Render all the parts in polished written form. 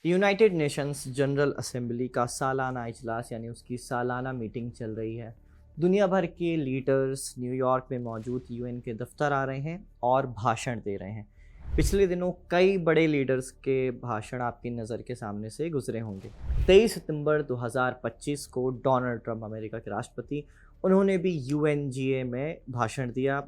United Nations general assembly का सालाना इजलास यानी उसकी सालाना मीटिंग चल रही है। दुनिया भर के लीडर्स न्यूयॉर्क में मौजूद यूएन के दफ्तर आ रहे हैं और भाषण दे रहे हैं। पिछले दिनों कई बड़े लीडर्स के भाषण आपकी नज़र के सामने से गुजरे होंगे। 23 सितंबर 2025 को डोनाल्ड ट्रंप अमेरिका के राष्ट्रपति, उन्होंने भी यूएनजीए में भाषण दिया।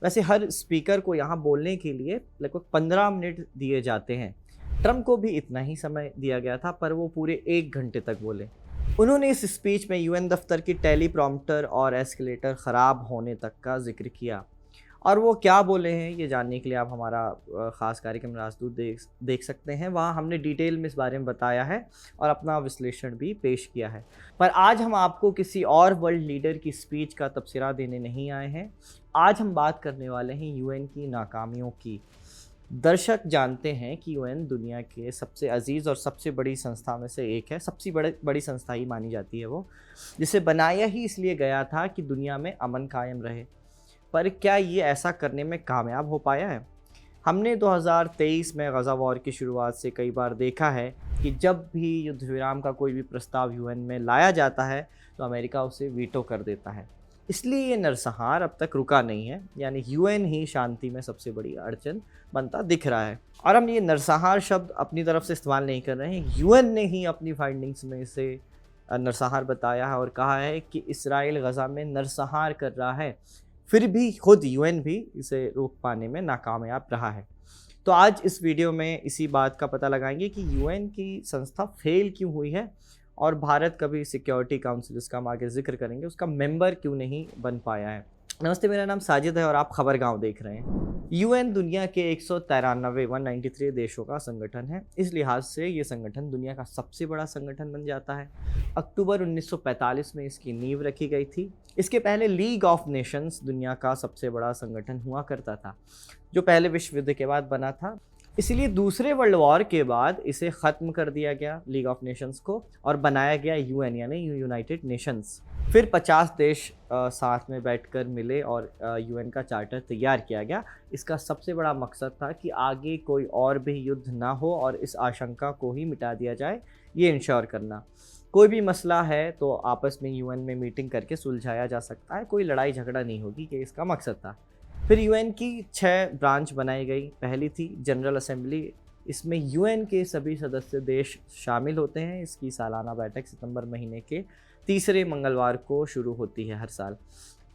वैसे हर स्पीकर को यहाँ बोलने के लिए लगभग 15 मिनट दिए जाते हैं। ट्रंप को भी इतना ही समय दिया गया था, पर वो पूरे 1 घंटे तक बोले। उन्होंने इस स्पीच में यूएन दफ्तर की टेलीप्रॉम्प्टर और एस्केलेटर ख़राब होने तक का जिक्र किया। और वो क्या बोले हैं ये जानने के लिए आप हमारा ख़ास कार्यक्रम राजदूत देख सकते हैं। वहाँ हमने डिटेल में इस बारे में बताया है और अपना विश्लेषण भी पेश किया है। पर आज हम आपको किसी और वर्ल्ड लीडर की स्पीच का तबसरा देने नहीं आए हैं। आज हम बात करने वाले हैं यूएन की नाकामियों की। दर्शक जानते हैं कि यूएन दुनिया के सबसे अजीज़ और सबसे बड़ी संस्था में से एक है। सबसे बड़ी संस्था ही मानी जाती है वो, जिसे बनाया ही इसलिए गया था कि दुनिया में अमन कायम रहे। पर क्या ये ऐसा करने में कामयाब हो पाया है? हमने 2023 में गज़ा वॉर की शुरुआत से कई बार देखा है कि जब भी युद्ध विराम का कोई भी प्रस्ताव यूएन में लाया जाता है तो अमेरिका उसे वीटो कर देता है। इसलिए ये नरसंहार अब तक रुका नहीं है, यानी यूएन ही शांति में सबसे बड़ी अड़चन बनता दिख रहा है। और हम ये नरसंहार शब्द अपनी तरफ से इस्तेमाल नहीं कर रहे हैं, यूएन ने ही अपनी फाइंडिंग्स में इसे नरसंहार बताया है और कहा है कि इसराइल गज़ा में नरसंहार कर रहा है। फिर भी खुद यूएन भी इसे रोक पाने में नाकामयाब रहा है। तो आज इस वीडियो में इसी बात का पता लगाएंगे कि यूएन की संस्था फेल क्यों हुई है और भारत कभी सिक्योरिटी काउंसिल, इसका हम आगे जिक्र करेंगे, उसका मेंबर क्यों नहीं बन पाया है। नमस्ते, मेरा नाम साजिद है और आप खबर गांव देख रहे हैं। यूएन दुनिया के 193 देशों का संगठन है। इस लिहाज से ये संगठन दुनिया का सबसे बड़ा संगठन बन जाता है। अक्टूबर 1945 में इसकी नींव रखी गई थी। इसके पहले लीग ऑफ नेशंस दुनिया का सबसे बड़ा संगठन हुआ करता था, जो पहले विश्व युद्ध के बाद बना था। इसलिए दूसरे वर्ल्ड वॉर के बाद इसे ख़त्म कर दिया गया लीग ऑफ नेशंस को और बनाया गया यूएन यानी यूनाइटेड नेशंस। फिर 50 देश साथ में बैठकर मिले और यूएन का चार्टर तैयार किया गया। इसका सबसे बड़ा मकसद था कि आगे कोई और भी युद्ध ना हो और इस आशंका को ही मिटा दिया जाए, ये इंश्योर करना। कोई भी मसला है तो आपस में यूएन में मीटिंग करके सुलझाया जा सकता है, कोई लड़ाई झगड़ा नहीं होगी, कि इसका मकसद था। फिर यूएन की 6 ब्रांच बनाई गई। पहली थी जनरल असेंबली। इसमें यूएन के सभी सदस्य देश शामिल होते हैं। इसकी सालाना बैठक सितंबर महीने के तीसरे मंगलवार को शुरू होती है हर साल।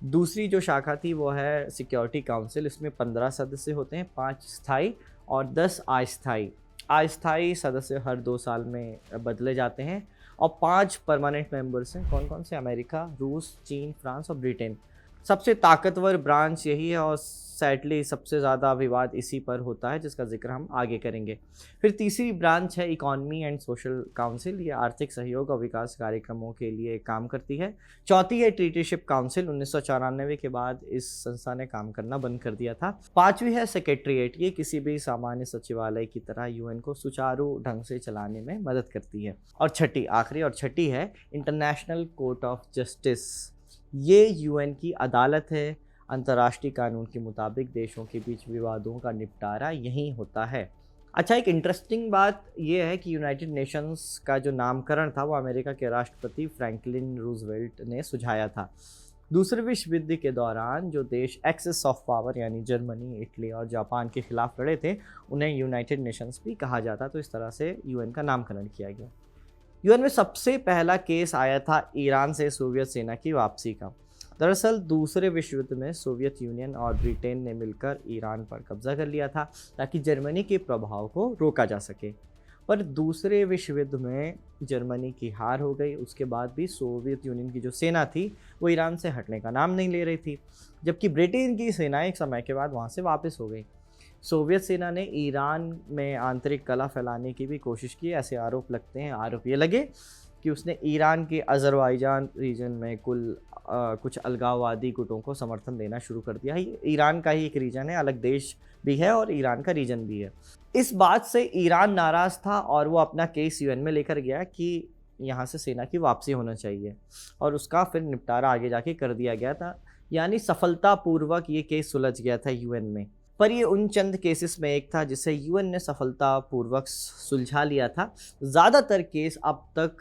दूसरी जो शाखा थी वो है सिक्योरिटी काउंसिल। इसमें 15 सदस्य होते हैं, 5 स्थायी और 10 अस्थायी। अस्थायी सदस्य हर 2 साल में बदले जाते हैं और 5 परमानेंट मेंबर्स हैं। कौन कौन से? अमेरिका, रूस, चीन, फ्रांस और ब्रिटेन। सबसे ताकतवर ब्रांच यही है और सैडली सबसे ज़्यादा विवाद इसी पर होता है, जिसका जिक्र हम आगे करेंगे। फिर तीसरी ब्रांच है इकोनॉमी एंड सोशल काउंसिल। ये आर्थिक सहयोग और विकास कार्यक्रमों के लिए काम करती है। चौथी है ट्रीटीशिप काउंसिल। 1994 के बाद इस संस्था ने काम करना बंद कर दिया था। 5वीं है सेक्रेटरीट। ये किसी भी सामान्य सचिवालय की तरह यूएन को सुचारू ढंग से चलाने में मदद करती है। और छठी है इंटरनेशनल कोर्ट ऑफ जस्टिस। ये यूएन की अदालत है। अंतर्राष्ट्रीय कानून के मुताबिक देशों के बीच विवादों का निपटारा यहीं होता है। अच्छा, एक इंटरेस्टिंग बात यह है कि यूनाइटेड नेशंस का जो नामकरण था वो अमेरिका के राष्ट्रपति फ्रैंकलिन रूजवेल्ट ने सुझाया था। दूसरे विश्व युद्ध के दौरान जो देश एक्सेस ऑफ पावर यानी जर्मनी, इटली और जापान के खिलाफ लड़े थे, उन्हें यूनाइटेड नेशंस भी कहा जाता। तो इस तरह से यूएन का नामकरण किया गया। यूएन में सबसे पहला केस आया था ईरान से सोवियत सेना की वापसी का। दरअसल दूसरे विश्व युद्ध में सोवियत यूनियन और ब्रिटेन ने मिलकर ईरान पर कब्जा कर लिया था ताकि जर्मनी के प्रभाव को रोका जा सके। पर दूसरे विश्व युद्ध में जर्मनी की हार हो गई। उसके बाद भी सोवियत यूनियन की जो सेना थी वो ईरान से हटने का नाम नहीं ले रही थी, जबकि ब्रिटेन की सेना एक समय के बाद वहाँ से वापस हो गई। सोवियत सेना ने ईरान में आंतरिक कलह फैलाने की भी कोशिश की, ऐसे आरोप लगते हैं। आरोप ये लगे कि उसने ईरान के अज़रबैजान रीजन में कुछ अलगाववादी गुटों को समर्थन देना शुरू कर दिया है। ईरान का ही एक रीजन है, अलग देश भी है और ईरान का रीजन भी है। इस बात से ईरान नाराज़ था और वो अपना केस यूएन में लेकर गया कि यहाँ से सेना की वापसी होना चाहिए और उसका फिर निपटारा आगे जाके कर दिया गया था। यानी सफलतापूर्वक ये केस सुलझ गया था यूएन में। पर ये उन चंद केसेस में एक था जिसे यूएन ने सफलतापूर्वक सुलझा लिया था। ज़्यादातर केस अब तक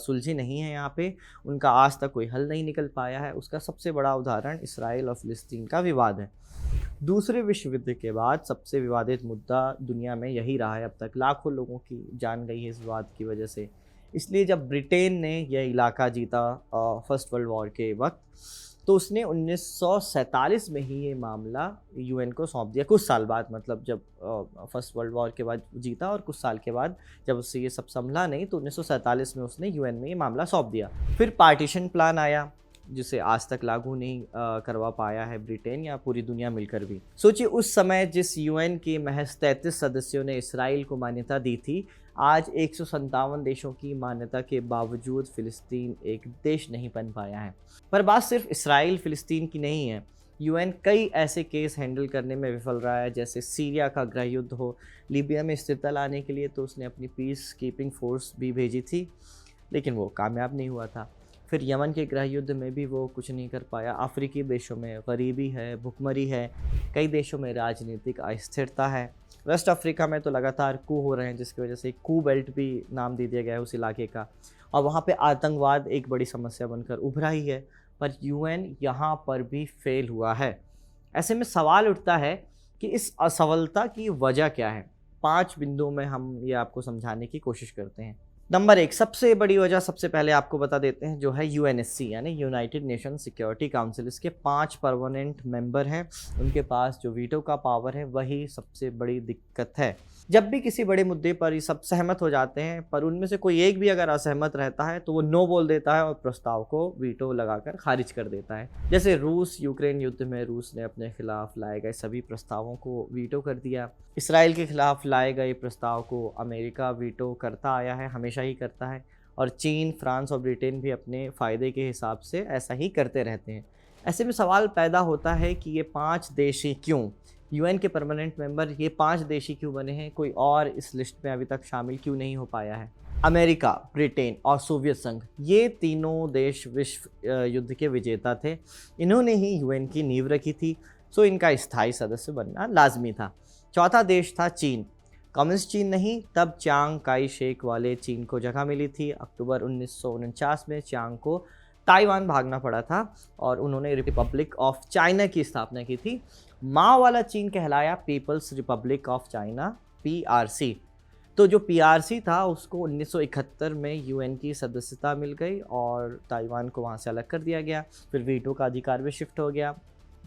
सुलझे नहीं हैं यहाँ पे, उनका आज तक कोई हल नहीं निकल पाया है। उसका सबसे बड़ा उदाहरण इसराइल और फ़िलिस्तीन का विवाद है। दूसरे विश्व युद्ध के बाद सबसे विवादित मुद्दा दुनिया में यही रहा है अब तक। लाखों लोगों की जान गई है इस विवाद की वजह से। इसलिए जब ब्रिटेन ने यह इलाका जीता फर्स्ट वर्ल्ड वॉर के वक्त, तो उसने 1947 में ही ये मामला यूएन को सौंप दिया। कुछ साल बाद, मतलब जब फर्स्ट वर्ल्ड वॉर के बाद जीता और कुछ साल के बाद जब उससे ये सब संभला नहीं, तो 1947 में उसने यूएन में ये मामला सौंप दिया। फिर पार्टीशन प्लान आया जिसे आज तक लागू नहीं करवा पाया है ब्रिटेन या पूरी दुनिया मिलकर भी। सोचिए उस समय जिस यूएन के महज 33 सदस्यों ने इसराइल को मान्यता दी थी, आज 157 देशों की मान्यता के बावजूद फ़िलिस्तीन एक देश नहीं बन पाया है। पर बात सिर्फ इसराइल फ़िलिस्तीन की नहीं है। यूएन कई ऐसे केस हैंडल करने में विफल रहा है, जैसे सीरिया का गृह युद्ध हो। लीबिया में स्थिरता लाने के लिए तो उसने अपनी पीस कीपिंग फोर्स भी भेजी थी, लेकिन वो कामयाब नहीं हुआ था। फिर यमन के गृह युद्ध में भी वो कुछ नहीं कर पाया। अफ्रीकी देशों में गरीबी है, भुखमरी है, कई देशों में राजनीतिक अस्थिरता है। वेस्ट अफ्रीका में तो लगातार कू हो रहे हैं, जिसकी वजह से कू बेल्ट भी नाम दे दिया गया है उस इलाके का, और वहाँ पे आतंकवाद एक बड़ी समस्या बनकर उभरा ही है। पर यूएन यहाँ पर भी फेल हुआ है। ऐसे में सवाल उठता है कि इस असफलता की वजह क्या है। 5 बिंदुओं में हम ये आपको समझाने की कोशिश करते हैं। नंबर 1, सबसे बड़ी वजह सबसे पहले आपको बता देते हैं, जो है यूएनएससी यानी यूनाइटेड नेशन सिक्योरिटी काउंसिल। इसके 5 परमानेंट मेंबर हैं, उनके पास जो वीटो का पावर है वही सबसे बड़ी दिक्कत है। जब भी किसी बड़े मुद्दे पर ये सब सहमत हो जाते हैं, पर उनमें से कोई एक भी अगर असहमत रहता है तो वो नो बोल देता है और प्रस्ताव को वीटो लगाकर खारिज कर देता है। जैसे रूस यूक्रेन युद्ध में रूस ने अपने खिलाफ लाए गए सभी प्रस्तावों को वीटो कर दिया। इसराइल के खिलाफ लाए गए प्रस्ताव को अमेरिका वीटो करता आया है, हमेशा ही करता है। और चीन, फ्रांस और ब्रिटेन भी अपने फ़ायदे के हिसाब से ऐसा ही करते रहते हैं। ऐसे में सवाल पैदा होता है कि ये 5 देश ही क्यों, यूएन के परमानेंट मेंबर ये 5 देश ही क्यों बने हैं, कोई और इस लिस्ट में अभी तक शामिल क्यों नहीं हो पाया है। अमेरिका, ब्रिटेन और सोवियत संघ, ये तीनों देश विश्व युद्ध के विजेता थे। इन्होंने ही यूएन की नींव रखी थी, सो इनका स्थायी सदस्य बनना लाजमी था। चौथा देश था चीन। कम्युनिस्ट चीन नहीं, तब चांग काई शेक वाले चीन को जगह मिली थी। अक्टूबर 1949 में चांग को ताइवान भागना पड़ा था और उन्होंने रिपब्लिक ऑफ चाइना की स्थापना की थी। माओ वाला चीन कहलाया People's Republic of China, PRC. तो जो पीआरसी था उसको 1971 में यूएन की सदस्यता मिल गई और ताइवान को वहाँ से अलग कर दिया गया। फिर वीटो का अधिकार भी शिफ्ट हो गया।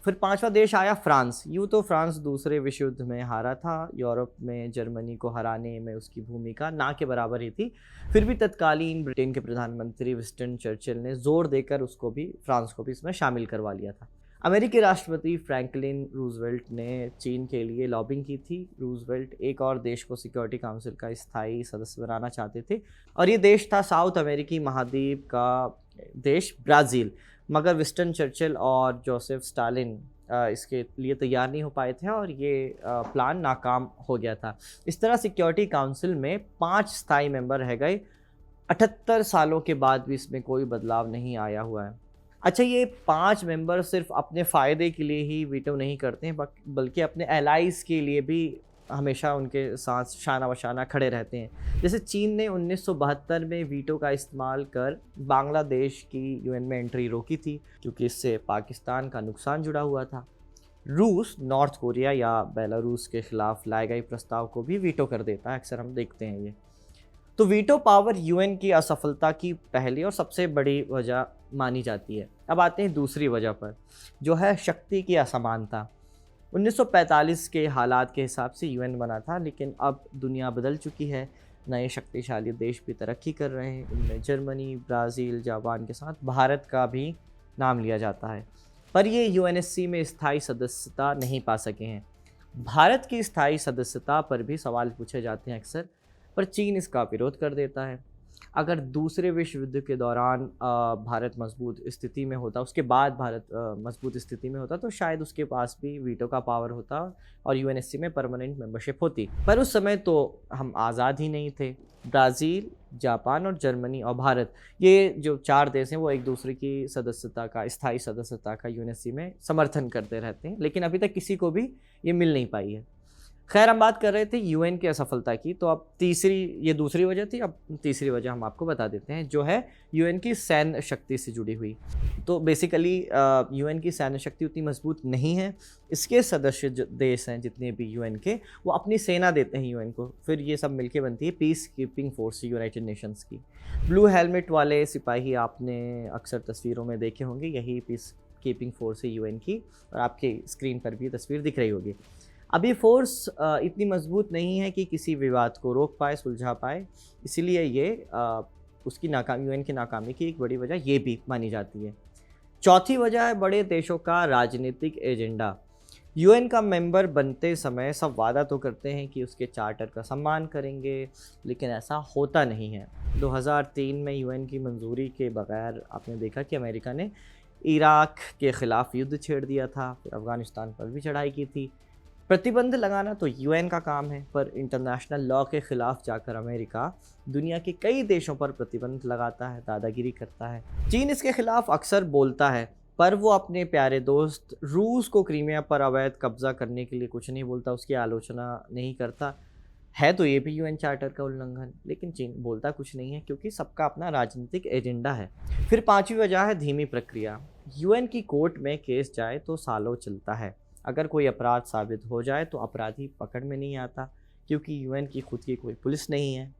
फिर 5वां देश आया फ्रांस। यूँ तो फ्रांस दूसरे विश्व युद्ध में हारा था, यूरोप में जर्मनी को हराने में उसकी भूमिका ना के बराबर ही थी। फिर भी तत्कालीन ब्रिटेन के प्रधानमंत्री विंस्टन चर्चिल ने जोर देकर उसको भी, फ्रांस को भी इसमें शामिल करवा लिया था। अमेरिकी राष्ट्रपति फ्रैंकलिन रूजवेल्ट ने चीन के लिए लॉबिंग की थी। रूजवेल्ट एक और देश को सिक्योरिटी काउंसिल का स्थायी सदस्य बनाना चाहते थे और ये देश था साउथ अमेरिकी महाद्वीप का देश ब्राज़ील। मगर विंस्टन चर्चिल और जोसेफ स्टालिन इसके लिए तैयार नहीं हो पाए थे और ये प्लान नाकाम हो गया था। इस तरह सिक्योरिटी काउंसिल में 5 स्थायी मेंबर रह गए। 78 सालों के बाद भी इसमें कोई बदलाव नहीं आया हुआ है। अच्छा, ये 5 मेंबर सिर्फ अपने फ़ायदे के लिए ही वीटो नहीं करते हैं, बल्कि अपने एलाइज़ के लिए भी हमेशा उनके साथ शाना बशाना खड़े रहते हैं। जैसे चीन ने 1972 में वीटो का इस्तेमाल कर बांग्लादेश की यूएन में एंट्री रोकी थी, क्योंकि इससे पाकिस्तान का नुकसान जुड़ा हुआ था। रूस नॉर्थ कोरिया या बेलारूस के खिलाफ लाए गए प्रस्ताव को भी वीटो कर देता है, अक्सर हम देखते हैं ये। तो वीटो पावर यूएन की असफलता की पहली और सबसे बड़ी वजह मानी जाती है। अब आते हैं दूसरी वजह पर, जो है शक्ति की असमानता। 1945 के हालात के हिसाब से यूएन बना था, लेकिन अब दुनिया बदल चुकी है। नए शक्तिशाली देश भी तरक्की कर रहे हैं। इनमें जर्मनी, ब्राज़ील, जापान के साथ भारत का भी नाम लिया जाता है। पर ये यूएनएससी में स्थायी सदस्यता नहीं पा सके हैं। भारत की स्थायी सदस्यता पर भी सवाल पूछे जाते हैं अक्सर, पर चीन इसका विरोध कर देता है। अगर दूसरे विश्व युद्ध के दौरान भारत मजबूत स्थिति में होता, उसके बाद भारत मजबूत स्थिति में होता, तो शायद उसके पास भी वीटो का पावर होता और यूएनएससी में परमानेंट मेंबरशिप होती। पर उस समय तो हम आज़ाद ही नहीं थे। ब्राज़ील जापान और जर्मनी और भारत, ये जो 4 देश हैं वो एक दूसरे की सदस्यता का, स्थायी सदस्यता का यूएनएससी में समर्थन करते रहते हैं, लेकिन अभी तक किसी को भी ये मिल नहीं पाई है। खैर, हम बात कर रहे थे यूएन की असफलता की, तो अब ये दूसरी वजह थी, अब तीसरी वजह हम आपको बता देते हैं, जो है यूएन की सैन्य शक्ति से जुड़ी हुई। तो बेसिकली यूएन की सैन्य शक्ति उतनी मजबूत नहीं है। इसके सदस्य देश हैं जितने भी यूएन के, वो अपनी सेना देते हैं यूएन को, फिर ये सब मिलके बनती है peace keeping force United Nations की। ब्लू हेलमेट वाले सिपाही आपने अक्सर तस्वीरों में देखे होंगे, यही पीस कीपिंग फोर्स है यूएन की, और आपके स्क्रीन पर भी तस्वीर दिख रही होगी। अभी फोर्स इतनी मजबूत नहीं है कि किसी विवाद को रोक पाए, सुलझा पाए, इसीलिए ये उसकी नाकामी, यूएन की नाकामी की एक बड़ी वजह ये भी मानी जाती है। चौथी वजह है बड़े देशों का राजनीतिक एजेंडा। यूएन का मेंबर बनते समय सब वादा तो करते हैं कि उसके चार्टर का सम्मान करेंगे, लेकिन ऐसा होता नहीं है। 2003 में यूएन की मंजूरी के बगैर आपने देखा कि अमेरिका ने इराक के ख़िलाफ़ युद्ध छेड़ दिया था, फिर अफ़गानिस्तान पर भी चढ़ाई की थी। प्रतिबंध लगाना तो यूएन का काम है, पर इंटरनेशनल लॉ के ख़िलाफ़ जाकर अमेरिका दुनिया के कई देशों पर प्रतिबंध लगाता है, दादागिरी करता है। चीन इसके ख़िलाफ़ अक्सर बोलता है, पर वो अपने प्यारे दोस्त रूस को क्रीमिया पर अवैध कब्ज़ा करने के लिए कुछ नहीं बोलता, उसकी आलोचना नहीं करता। है तो ये भी यूएन चार्टर का उल्लंघन, लेकिन चीन बोलता कुछ नहीं है क्योंकि सबका अपना राजनीतिक एजेंडा है। फिर पाँचवीं वजह है धीमी प्रक्रिया। यूएन की कोर्ट में केस जाए तो सालों चलता है। अगर कोई अपराध साबित हो जाए तो अपराधी पकड़ में नहीं आता, क्योंकि यूएन की खुद की कोई पुलिस नहीं है।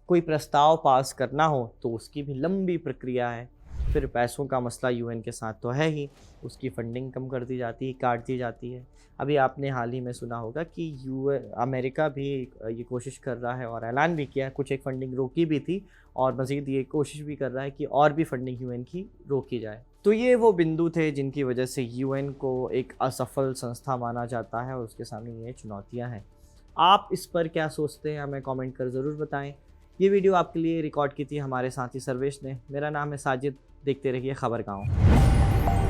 कोई प्रस्ताव पास करना हो तो उसकी भी लंबी प्रक्रिया है। फिर पैसों का मसला यूएन के साथ तो है ही, उसकी फंडिंग कम कर दी जाती है, काट दी जाती है। अभी आपने हाल ही में सुना होगा कि अमेरिका भी ये कोशिश कर रहा है और ऐलान भी किया, कुछ एक फंडिंग रोकी भी थी और मज़ीद ये कोशिश भी कर रहा है कि और भी फंडिंग यूएन की रोकी जाए। तो ये वो बिंदु थे जिनकी वजह से यूएन को एक असफल संस्था माना जाता है और उसके सामने ये चुनौतियाँ हैं। आप इस पर क्या सोचते हैं, हमें कमेंट कर ज़रूर बताएं। ये वीडियो आपके लिए रिकॉर्ड की थी हमारे साथी सर्वेश ने। मेरा नाम है साजिद, देखते रहिए खबर गाँव।